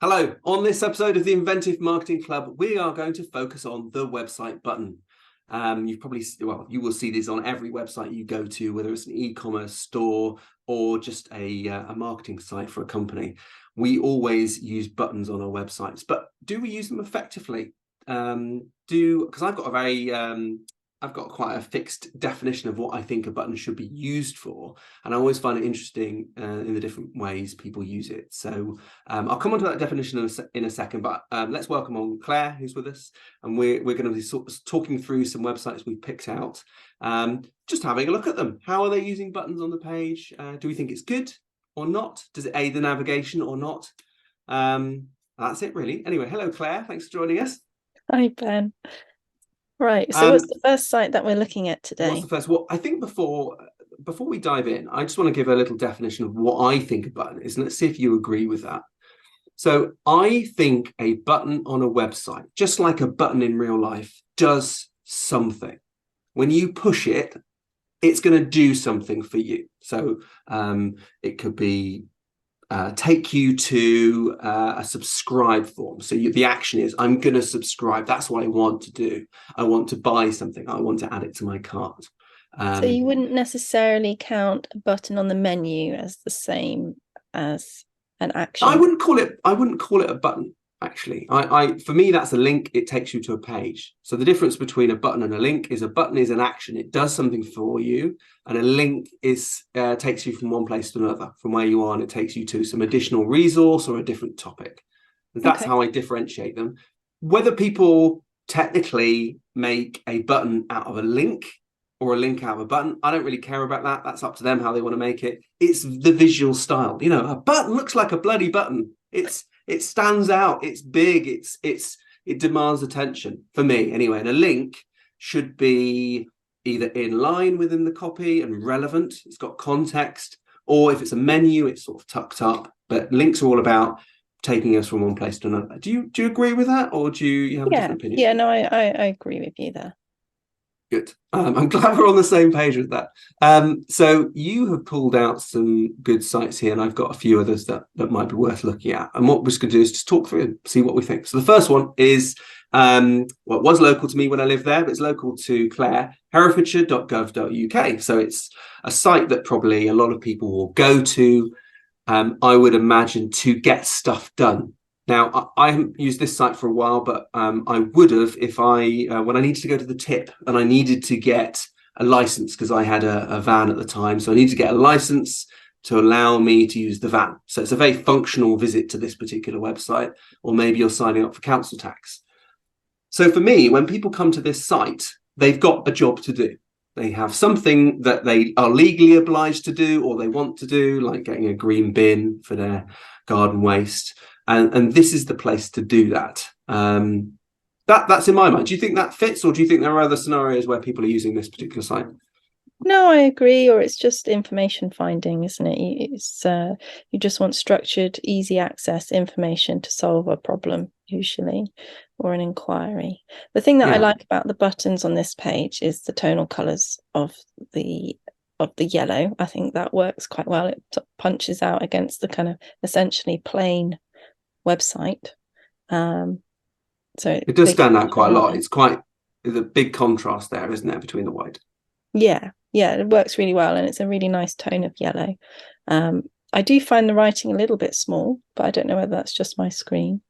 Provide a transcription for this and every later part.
Hello, on this episode of the Inventive Marketing Club, we are going to focus on the website button. You will see this on every website you go to, whether it's an e-commerce store or just a marketing site for a company. We always use buttons on our websites, but do we use them effectively? Because I've got quite a fixed definition of what I think a button should be used for, and I always find it interesting in the different ways people use it. So I'll come on to that definition in a second, but let's welcome on Claire, who's with us, and we're going to be sort of talking through some websites we've picked out, just having a look at them. How are they using buttons on the page? Do we think it's good or not? Does it aid the navigation or not? That's it, really. Anyway, hello, Claire. Thanks for joining us. Hi, Ben. Right, so what's the first site that we're looking at today? What's the first? Well, I think before we dive in, I just want to give a little definition of what I think a button is, and let's see if you agree with that. So I think a button on a website, just like a button in real life, does something. When you push it, it's going to do something for you. So it could be take you to a subscribe form. So the action is, I'm going to subscribe. That's what I want to do. I want to buy something. I want to add it to my cart. So you wouldn't necessarily count a button on the menu as the same as an action. I wouldn't call it a button, actually. For me, that's a link. It takes you to a page. So the difference between a button and a link is a button is an action. It does something for you. And a link is takes you from one place to another, from where you are, and it takes you to some additional resource or a different topic. That's how I differentiate them. Whether people technically make a button out of a link or a link out of a button, I don't really care about that. That's up to them how they want to make it. It's the visual style. You know, a button looks like a bloody button. It stands out. It's big. It demands attention, for me anyway. And a link should be either in line within the copy and relevant. It's got context, or if it's a menu, it's sort of tucked up. But links are all about taking us from one place to another. Do you agree with that, or do you have a different opinion? Yeah, no, I agree with you there. Good. I'm glad we're on the same page with that. So you have pulled out some good sites here, and I've got a few others that might be worth looking at. And what we're just going to do is just talk through and see what we think. So the first one is, it was local to me when I lived there, but it's local to Claire, herefordshire.gov.uk. So it's a site that probably a lot of people will go to, I would imagine, to get stuff done. Now, I haven't used this site for a while, but I would have if when I needed to go to the tip and I needed to get a license, because I had a van at the time. So I needed to get a license to allow me to use the van. So it's a very functional visit to this particular website, or maybe you're signing up for council tax. So for me, when people come to this site, they've got a job to do. They have something that they are legally obliged to do, or they want to do, like getting a green bin for their garden waste. And this is the place to do that. That's in my mind. Do you think that fits, or do you think there are other scenarios where people are using this particular site? No, I agree. Or it's just information finding, isn't it? You just want structured, easy access information to solve a problem, usually, or an inquiry. The thing that I like about the buttons on this page is the tonal colours of the yellow. I think that works quite well. It punches out against the kind of essentially plain website. So it does stand out quite a lot. There's a big contrast there, isn't there, between the white? Yeah, it works really well, and it's a really nice tone of yellow. I do find the writing a little bit small, but I don't know whether that's just my screen.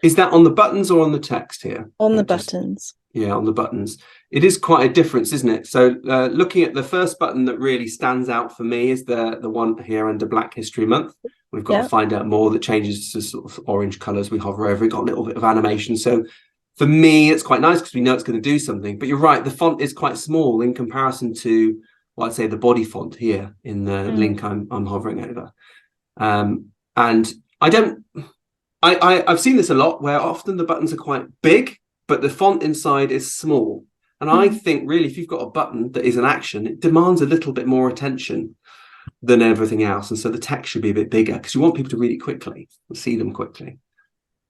Is that on the buttons or on the text here? On the buttons. Yeah, on the buttons. It is quite a difference, isn't it? So looking at the first button that really stands out for me is the one here under Black History Month. We've got to find out more. That changes to sort of orange colours. We hover over it, got a little bit of animation. So for me, it's quite nice because we know it's going to do something. But you're right, the font is quite small in comparison to, well, I'd say the body font here in the link I'm hovering over. And I've seen this a lot, where often the buttons are quite big, but the font inside is small. And I think really, if you've got a button that is an action, it demands a little bit more attention than everything else. And so the text should be a bit bigger, because you want people to read it quickly and see them quickly.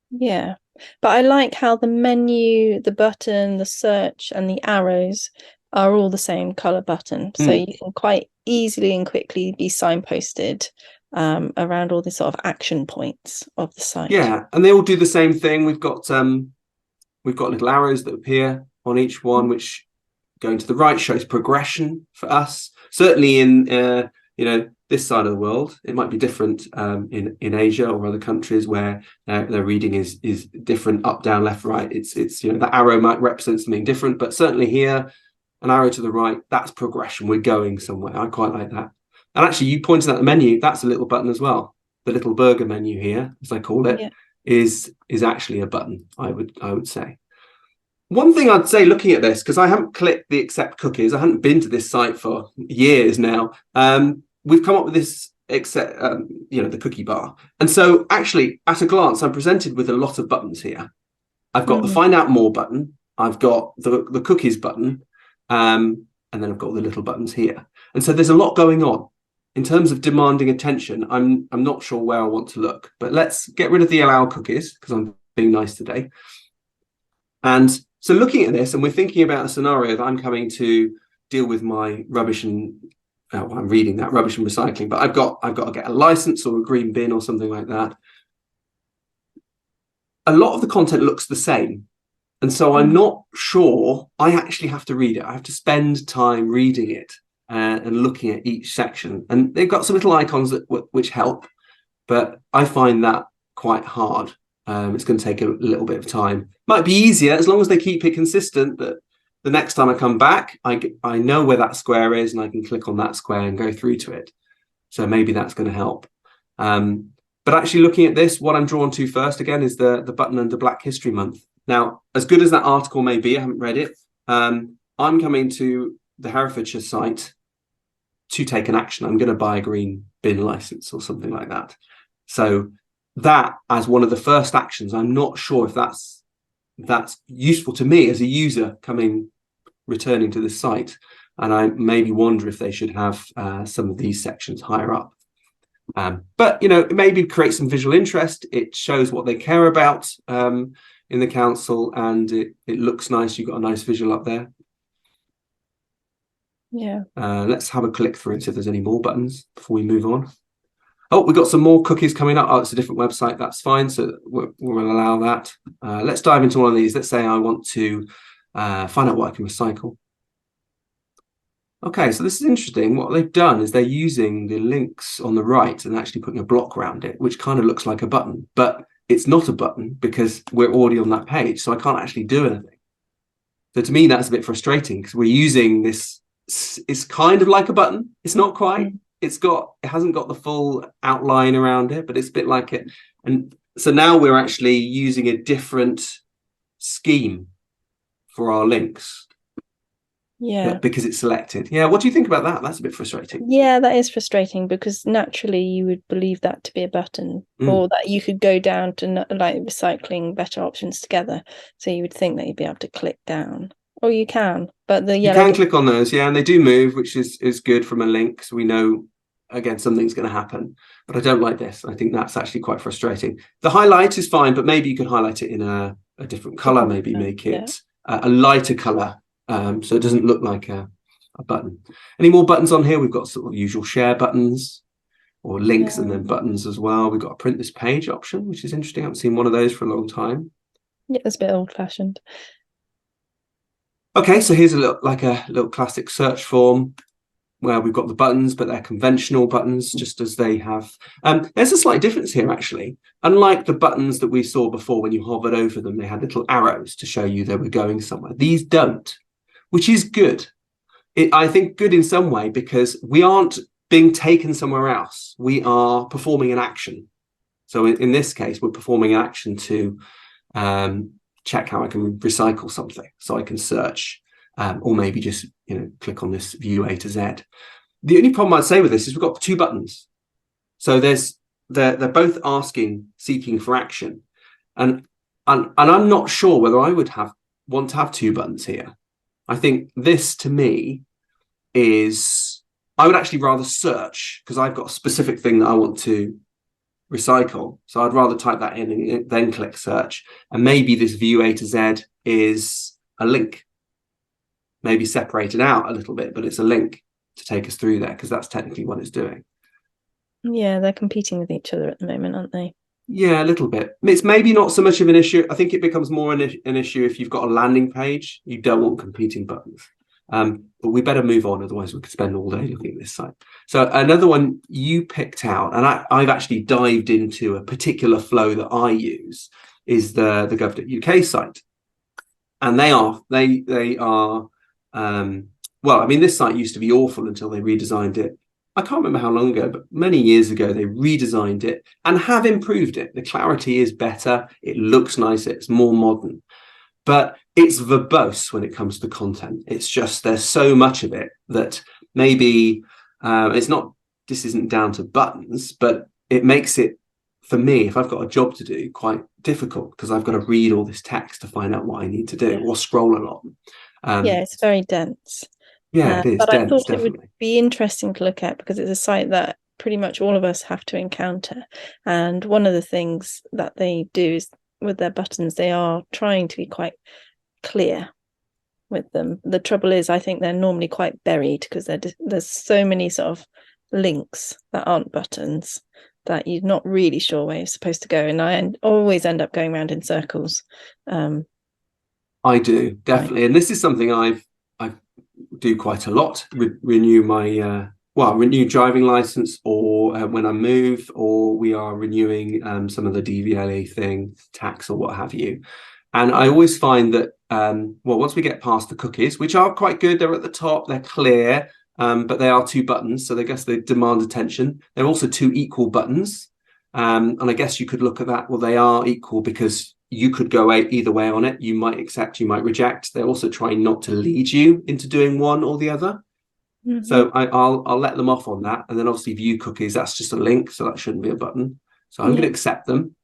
Yeah, but I like how the menu, the button, the search, and the arrows are all the same color button. So you can quite easily and quickly be signposted around all the sort of action points of the site. Yeah, and they all do the same thing. We've got little arrows that appear on each one, which going to the right shows progression for us. Certainly in this side of the world, it might be different in Asia or other countries where their reading is different, up, down, left, right. It's that arrow might represent something different, but certainly here, an arrow to the right, that's progression. We're going somewhere. I quite like that. And actually, you pointed out the menu. That's a little button as well. The little burger menu here, as I call it, is actually a button. I would say. One thing I'd say looking at this, because I haven't clicked the accept cookies, I haven't been to this site for years now. We've come up with this accept, the cookie bar. And so actually, at a glance, I'm presented with a lot of buttons here. I've got the find out more button. I've got the cookies button. And then I've got the little buttons here. And so there's a lot going on. In terms of demanding attention, I'm not sure where I want to look. But let's get rid of the allow cookies, because I'm being nice today. And so looking at this, and we're thinking about a scenario that I'm coming to deal with my rubbish and I'm reading that rubbish and recycling, but I've got to get a license or a green bin or something like that. A lot of the content looks the same. And so I'm not sure I actually have to read it. I have to spend time reading it and looking at each section. And they've got some little icons which help, but I find that quite hard. It's going to take a little bit of time. Might be easier as long as they keep it consistent that the next time I come back, I know where that square is and I can click on that square and go through to it. So maybe that's going to help. But actually looking at this, what I'm drawn to first again is the button under Black History Month. Now, as good as that article may be, I haven't read it. I'm coming to the Herefordshire site to take an action. I'm going to buy a green bin license or something like that. So that as one of the first actions, I'm not sure if that's useful to me as a user returning to the site. And I maybe wonder if they should have some of these sections higher up. But, it maybe creates some visual interest. It shows what they care about in the council, and it looks nice. You've got a nice visual up there. Yeah. Let's have a click through and see if there's any more buttons before we move on. Oh, we've got some more cookies coming up. Oh, it's a different website. That's fine. So we'll allow that. Let's dive into one of these. Let's say I want to find out what I can recycle. Okay, so this is interesting. What they've done is they're using the links on the right and actually putting a block around it, which kind of looks like a button, but it's not a button because we're already on that page. So I can't actually do anything. So to me, that's a bit frustrating because we're using this. It's kind of like a button. It's not quite. It hasn't got the full outline around it, but it's a bit like it. And so now we're actually using a different scheme for our links. Yeah. Because it's selected. Yeah. What do you think about that? That's a bit frustrating. Yeah, that is frustrating because naturally you would believe that to be a button or that you could go down to like recycling better options together. So you would think that you'd be able to click down. Or you can, but you can click on those, yeah, and they do move, which is good from a link. So we know, again, something's going to happen. But I don't like this. I think that's actually quite frustrating. The highlight is fine, but maybe you could highlight it in a different color, maybe make it a lighter color, so it doesn't look like a button. Any more buttons on here? We've got sort of usual share buttons or links and then buttons as well. We've got a print this page option, which is interesting. I haven't seen one of those for a long time. Yeah, it's a bit old-fashioned. Okay, so here's a little classic search form where we've got the buttons, but they're conventional buttons, just as they have. There's a slight difference here, actually. Unlike the buttons that we saw before, when you hovered over them, they had little arrows to show you they were going somewhere. These don't, which is good. I think good in some way because we aren't being taken somewhere else. We are performing an action. So in this case, we're performing an action to check how I can recycle something, so I can search or maybe just click on this view A to Z. The only problem I'd say with this is we've got two buttons, so they're both seeking for action, and I'm not sure whether I would want to have two buttons here. I think this to me is I would actually rather search because I've got a specific thing that I want to recycle. So I'd rather type that in and then click search. And maybe this view A to Z is a link, maybe separated out a little bit, but it's a link to take us through there because that's technically what it's doing. Yeah, they're competing with each other at the moment, aren't they? Yeah, a little bit. It's maybe not so much of an issue. I think it becomes more an issue if you've got a landing page. You don't want competing buttons. But we better move on, otherwise we could spend all day looking at this site. So another one you picked out, and I've actually dived into a particular flow that I use, is the gov.uk site. And they are well, I mean, this site used to be awful until they redesigned it. I can't remember how long ago, but many years ago, they redesigned it and have improved it. The clarity is better. It looks nicer. It's more modern, but it's verbose when it comes to content. It's just, there's so much of it that maybe it's not, this isn't down to buttons, but it makes it, for me, if I've got a job to do, quite difficult because I've got to read all this text to find out what I need to do, or scroll a lot. Yeah, it's very dense. Yeah, it is but dense, I thought definitely. it would be interesting to look at because it's a site that pretty much all of us have to encounter. And one of the things that they do is with their buttons, they are trying to be quite clear with them. The trouble is, I think they're normally quite buried because there's so many sort of links that aren't buttons that you're not really sure where you're supposed to go. And I always end up going around in circles. I do, definitely. And this is something I do quite a lot. Renew my renew driving license, or when I move, or we are renewing some of the DVLA thing, tax or what have you. And I always find that once we get past the cookies, which are quite good, they're at the top, they're clear, but they are two buttons, so I guess they demand attention. They're also two equal buttons, and I guess you could look at that. Well, they are equal because you could go either way on it. You might accept, you might reject. They're also trying not to lead you into doing one or the other. Mm-hmm. So I'll let them off on that. And then obviously view cookies, that's just a link, so that shouldn't be a button. So I'm going to accept them.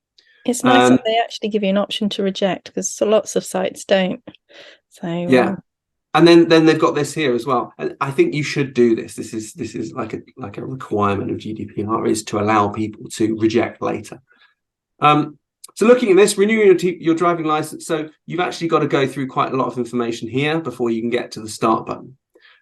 It's nice that they actually give you an option to reject, because so lots of sites don't. So yeah. And then they've got this here as well. And I think you should do this. This is like a requirement of GDPR, is to allow people to reject later. So looking at this, renewing your driving license. So you've actually got to go through quite a lot of information here before you can get to the start button.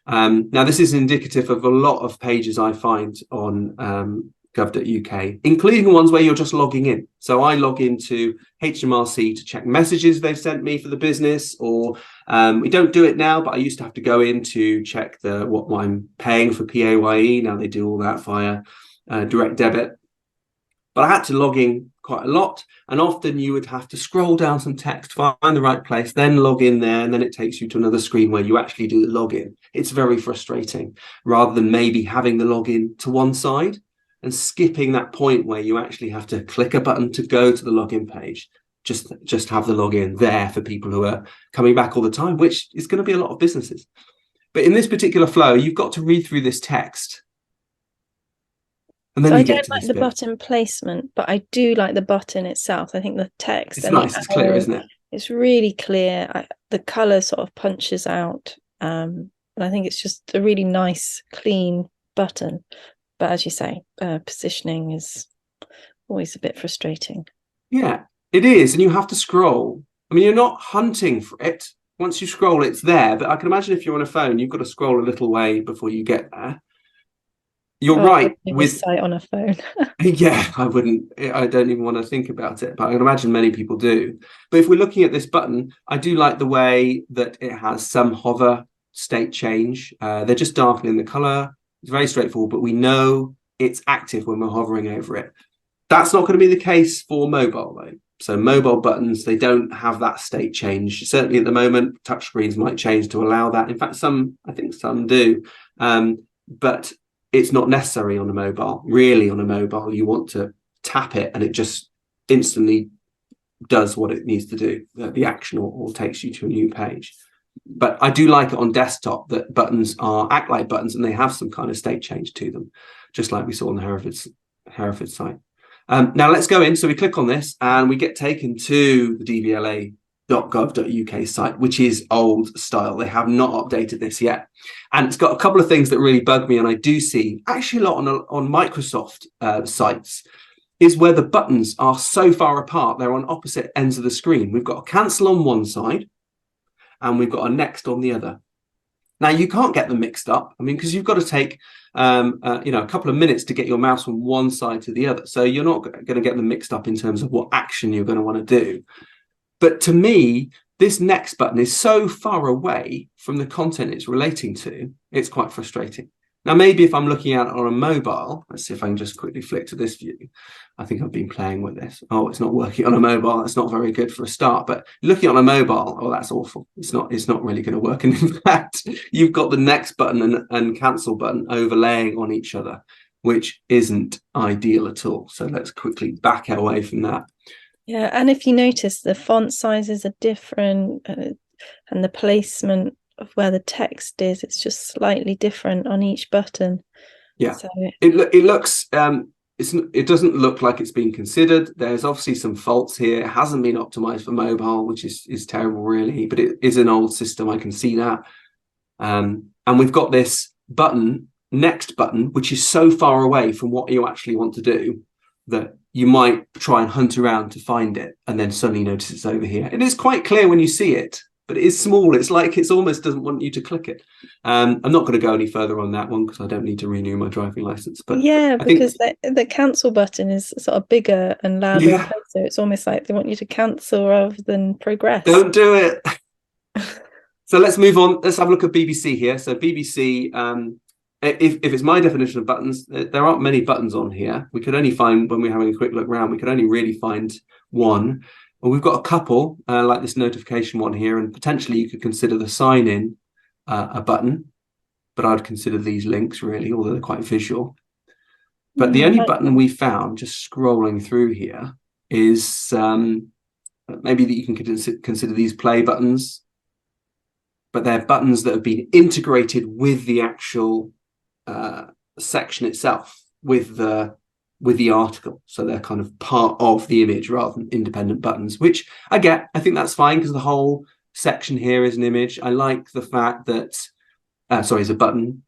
Now, this is indicative of a lot of pages I find on gov.uk, including ones where you're just logging in. So I log into HMRC to check messages they've sent me for the business, or we don't do it now, but I used to have to go in to check what I'm paying for PAYE. Now they do all that via direct debit. But I had to log in quite a lot, and often you would have to scroll down some text, find the right place, then log in there, and then it takes you to another screen where you actually do the login. It's very frustrating, rather than maybe having the login to one side and skipping that point where you actually have to click a button to go to the login page. Just have the login there for people who are coming back all the time, which is going to be a lot of businesses. But in this particular flow, you've got to read through this text. And then so you I get don't to like this the bit. button placement, but I do like the button itself. I think the text It's nice. It's clear, isn't it? It's really clear. The color sort of punches out, and I think it's just a really nice, clean button. But as you say, positioning is always a bit frustrating. Yeah, it is, and you have to scroll. I mean, you're not hunting for it. Once you scroll, it's there. But I can imagine if you're on a phone, you've got to scroll a little way before you get there. You're right with site on a phone. Yeah, I wouldn't. I don't even want to think about it, but I can imagine many people do. But if we're looking at this button, I do like the way that it has some hover state change. They're just darkening the color. It's very straightforward, but we know it's active when we're hovering over it. That's not going to be the case for mobile, though. So mobile buttons, they don't have that state change. Certainly at the moment, touchscreens might change to allow that. In fact, I think some do. But it's not necessary on a mobile. Really, on a mobile, you want to tap it and it just instantly does what it needs to do, the action, or takes you to a new page. But I do like it on desktop that buttons act like buttons and they have some kind of state change to them, just like we saw on the Hereford site. Now let's go in. So we click on this and we get taken to the dvla.gov.uk site, which is old style. They have not updated this yet. And it's got a couple of things that really bug me. And I do see actually a lot on Microsoft sites is where the buttons are so far apart. They're on opposite ends of the screen. We've got a cancel on one side and we've got a next on the other. Now you can't get them mixed up. I mean, because you've got to take a couple of minutes to get your mouse from one side to the other. So you're not going to get them mixed up in terms of what action you're going to want to do. But to me, this next button is so far away from the content it's relating to, it's quite frustrating. Now, maybe if I'm looking at it on a mobile, let's see if I can just quickly flick to this view. I think I've been playing with this. Oh, it's not working on a mobile. That's not very good for a start. But looking on a mobile, oh, that's awful. It's not really going to work. And in fact, you've got the next button and cancel button overlaying on each other, which isn't ideal at all. So let's quickly back away from that. Yeah, and if you notice, the font sizes are different, and the placement of where the text is, it's just slightly different on each button. Yeah, so it looks it doesn't look like it's been considered. There's obviously some faults here. It hasn't been optimized for mobile, which is terrible, really. But it is an old system. I can see that. And we've got this next button, which is so far away from what you actually want to do that you might try and hunt around to find it, and then suddenly notice it's over here. It is quite clear when you see it, but it is small. It's like it almost doesn't want you to click it. I'm not going to go any further on that one because I don't need to renew my driving license. But yeah, because the cancel button is sort of bigger and louder. Yeah. So it's almost like they want you to cancel rather than progress. Don't do it. So let's move on. Let's have a look at BBC here. So BBC, if it's my definition of buttons, there aren't many buttons on here. We could only find, when we're having a quick look around, we could only really find one. Well, we've got a couple, like this notification one here, and potentially you could consider the sign in a button, but I'd consider these links really, although they're quite visual. But the only button we found, just scrolling through here, is maybe that you can consider these play buttons, but they're buttons that have been integrated with the actual section itself, with the article. So they're kind of part of the image rather than independent buttons, which I get. I think that's fine because the whole section here is an image. I like the fact that, is a button.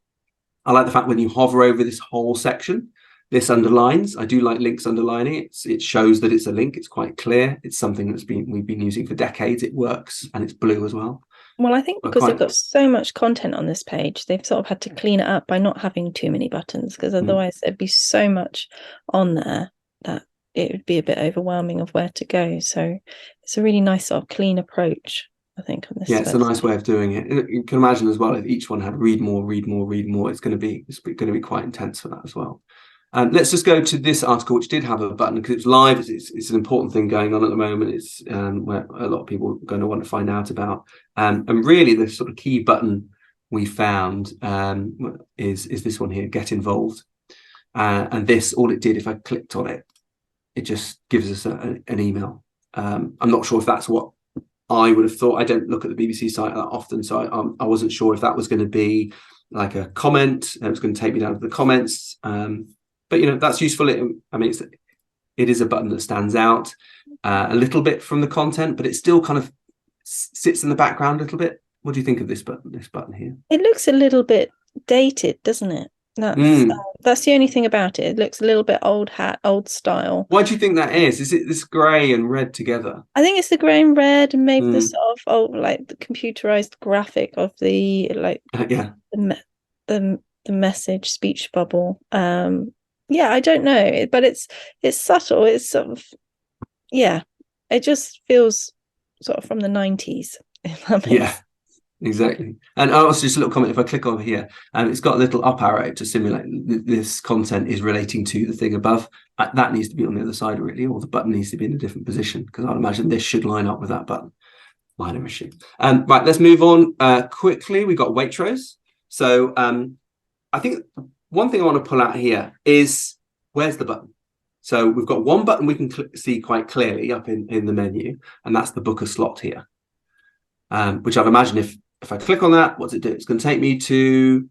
I like the fact when you hover over this whole section, this underlines. I do like links underlining. It shows that it's a link. It's quite clear. It's something we've been using for decades. It works, and it's blue as well. Well, I think because they've got so much content on this page, they've sort of had to clean it up by not having too many buttons, because otherwise there'd be so much on there that it would be a bit overwhelming of where to go. So it's a really nice sort of clean approach, I think, on this. Yeah, it's a nice way of doing it. You can imagine as well, if each one had read more, it's going to be quite intense for that as well. Let's just go to this article, which did have a button because it's live. It's an important thing going on at the moment. It's where a lot of people are going to want to find out about. And really, the sort of key button we found is this one here, Get Involved. And this, all it did, if I clicked on it, it just gives us an email. I'm not sure if that's what I would have thought. I don't look at the BBC site that often, so I wasn't sure if that was going to be like a comment. It was going to take me down to the comments. But that's useful. It is a button that stands out a little bit from the content, but it still kind of sits in the background a little bit. What do you think of this button here? It looks a little bit dated, doesn't it? That's the only thing about it. It looks a little bit old style. Why do you think that is? Is it this grey and red together? I think it's the grey and red, and maybe the sort of the computerized graphic of the the message speech bubble. Yeah, I don't know, but it's subtle. It's sort of, yeah, it just feels sort of from the 90s. Exactly. And also just a little comment, if I click over here, it's got a little up arrow to simulate this content is relating to the thing above. That needs to be on the other side, really, or the button needs to be in a different position, because I'd imagine this should line up with that button. Minor issue. Right, let's move on quickly. We've got Waitrose. So I think one thing I want to pull out here is, where's the button? So we've got one button we can see quite clearly up in the menu, and that's the book a slot here, which I'd imagine if I click on that, what's it do? It's going to take me to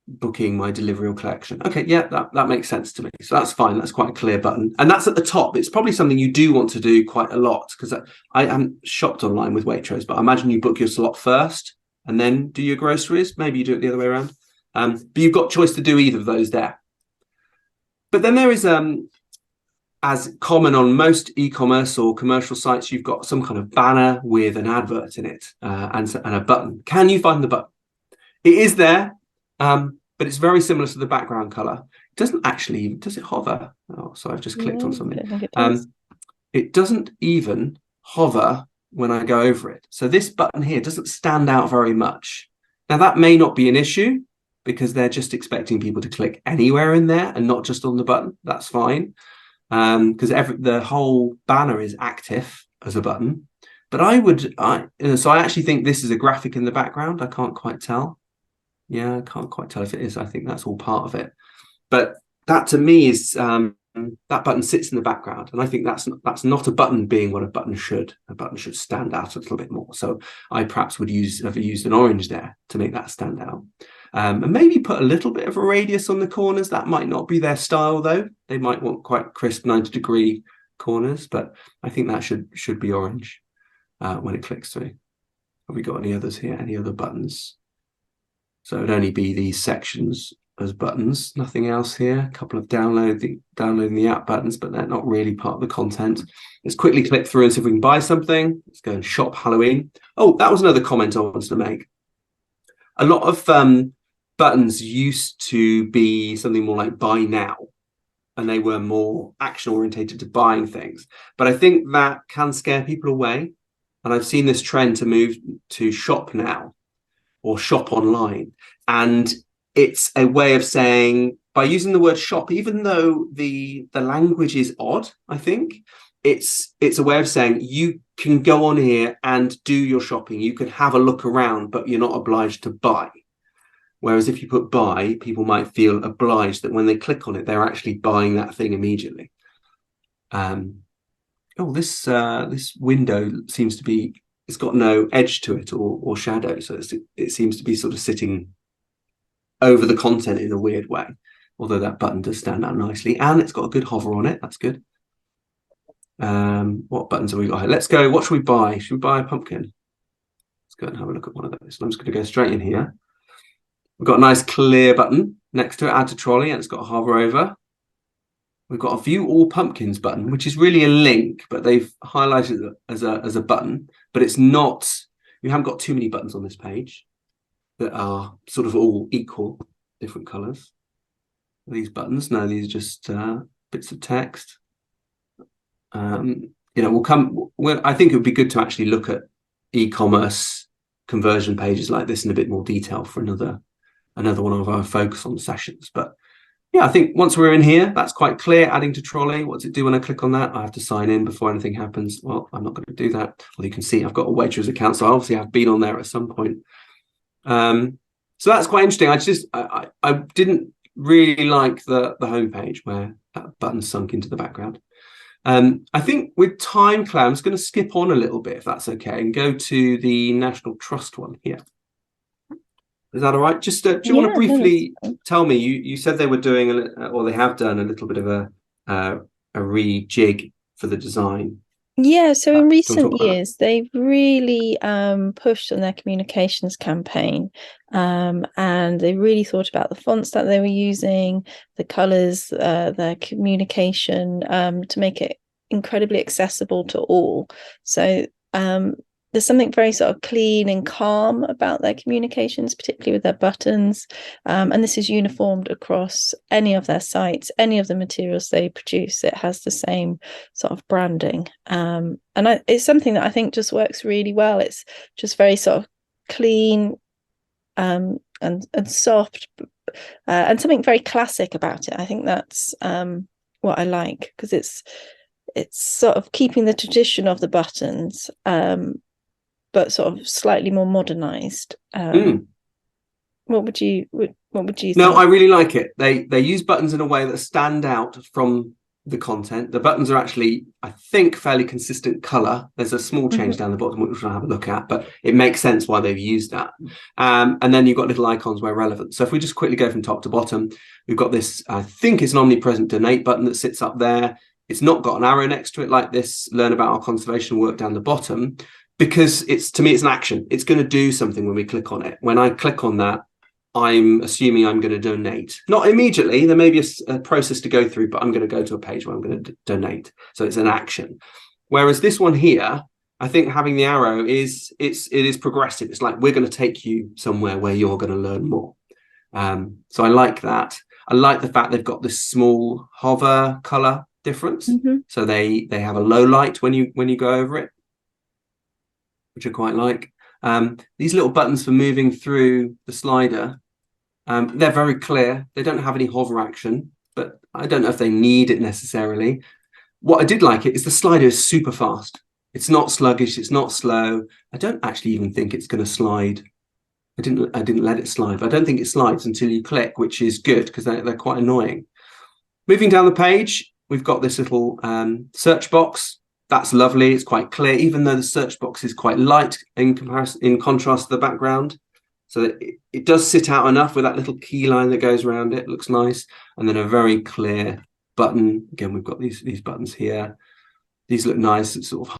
booking my delivery or collection. Okay, yeah, that makes sense to me. So that's fine. That's quite a clear button. And that's at the top. It's probably something you do want to do quite a lot, because I haven't shopped online with Waitrose, but I imagine you book your slot first and then do your groceries. Maybe you do it the other way around. But you've got choice to do either of those there. But then there is, as common on most e-commerce or commercial sites, you've got some kind of banner with an advert in it and a button. Can you find the button? It is there, but it's very similar to the background color. It doesn't actually, does it hover? Oh, sorry, I've just clicked on something. I don't think it does. It doesn't even hover when I go over it. So this button here doesn't stand out very much. Now that may not be an issue because they're just expecting people to click anywhere in there and not just on the button. That's fine. Because the whole banner is active as a button. But so I actually think this is a graphic in the background. I can't quite tell. Yeah, I can't quite tell if it is. I think that's all part of it. But that to me is that button sits in the background, and I think that's not a button being what a button should. A button should stand out a little bit more. So I perhaps would have used an orange there to make that stand out. And maybe put a little bit of a radius on the corners. That might not be their style though. They might want quite crisp 90-degree corners, but I think that should be orange when it clicks through. Have we got any others here? Any other buttons? So it'd only be these sections as buttons, nothing else here. A couple of downloading the app buttons, but they're not really part of the content. Let's quickly click through and see if we can buy something. Let's go and shop Halloween. Oh, that was another comment I wanted to make. A lot of buttons used to be something more like buy now, and they were more action orientated to buying things. But I think that can scare people away. And I've seen this trend to move to shop now or shop online. And it's a way of saying, by using the word shop, even though the language is odd, I think, it's a way of saying you can go on here and do your shopping. You can have a look around, but you're not obliged to buy. Whereas if you put buy, people might feel obliged that when they click on it, they're actually buying that thing immediately. This window seems to be, it's got no edge to it or shadow. So it seems to be sort of sitting over the content in a weird way. Although that button does stand out nicely and it's got a good hover on it. That's good. What buttons have we got here? Let's go. What should we buy? Should we buy a pumpkin? Let's go and have a look at one of those. So I'm just going to go straight in here. We've got a nice clear button next to it, add to trolley, and it's got a hover over. We've got a view all pumpkins button, which is really a link, but they've highlighted it as a button, but it's not, you haven't got too many buttons on this page that are sort of all equal, different colors. These buttons, no, these are just bits of text. I think it would be good to actually look at e-commerce conversion pages like this in a bit more detail for another one of our focus on sessions. But yeah, I think once we're in here, that's quite clear. Adding to trolley. What does it do when I click on that? I have to sign in before anything happens. Well, I'm not going to do that. Well, you can see I've got a Waitrose account, so obviously I've been on there at some point. So that's quite interesting. I didn't really like the homepage where that button sunk into the background. I think with time, Claire, I'm just going to skip on a little bit, if that's okay, and go to the National Trust one here. Is that all right? Just do you want to briefly tell me? You said they were doing, or they have done a little bit of a rejig for the design. Yeah, so in recent years, they've really pushed on their communications campaign, and they really thought about the fonts that they were using, the colours, their communication, to make it incredibly accessible to all. So there's something very sort of clean and calm about their communications, particularly with their buttons. And this is uniformed across any of their sites, any of the materials they produce. It has the same sort of branding. It's something that I think just works really well. It's just very sort of clean and soft, and something very classic about it. I think that's what I like, because it's sort of keeping the tradition of the buttons, but sort of slightly more modernized. What would you think? No, I really like it. They use buttons in a way that stand out from the content. The buttons are actually, I think, fairly consistent color. There's a small change down the bottom, which we'll have a look at, but it makes sense why they've used that. And then you've got little icons where relevant. So if we just quickly go from top to bottom, we've got this, I think it's an omnipresent donate button that sits up there. It's not got an arrow next to it like this learn about our conservation work down the bottom, because to me it's an action. It's going to do something when we click on it. When I click on that, I'm assuming I'm going to donate. Not immediately, there may be a process to go through, but I'm going to go to a page where I'm going to donate. So it's an action. Whereas this one here, I think having the arrow it is progressive. It's like we're going to take you somewhere where you're going to learn more. So I like that. I like the fact they've got this small hover color difference. So they have a low light when you go over it, which I quite like. These little buttons for moving through the slider, they're very clear. They don't have any hover action, but I don't know if they need it necessarily. What I did like it is the slider is super fast. It's not sluggish. It's not slow. I don't actually even think it's going to slide. I didn't let it slide. But I don't think it slides until you click, which is good because they're quite annoying. Moving down the page, we've got this little search box. That's lovely. It's quite clear, even though the search box is quite light in contrast to the background. So it does sit out enough with that little key line that goes around it. Looks nice. And then a very clear button. Again, we've got these buttons here. These look nice. It's sort of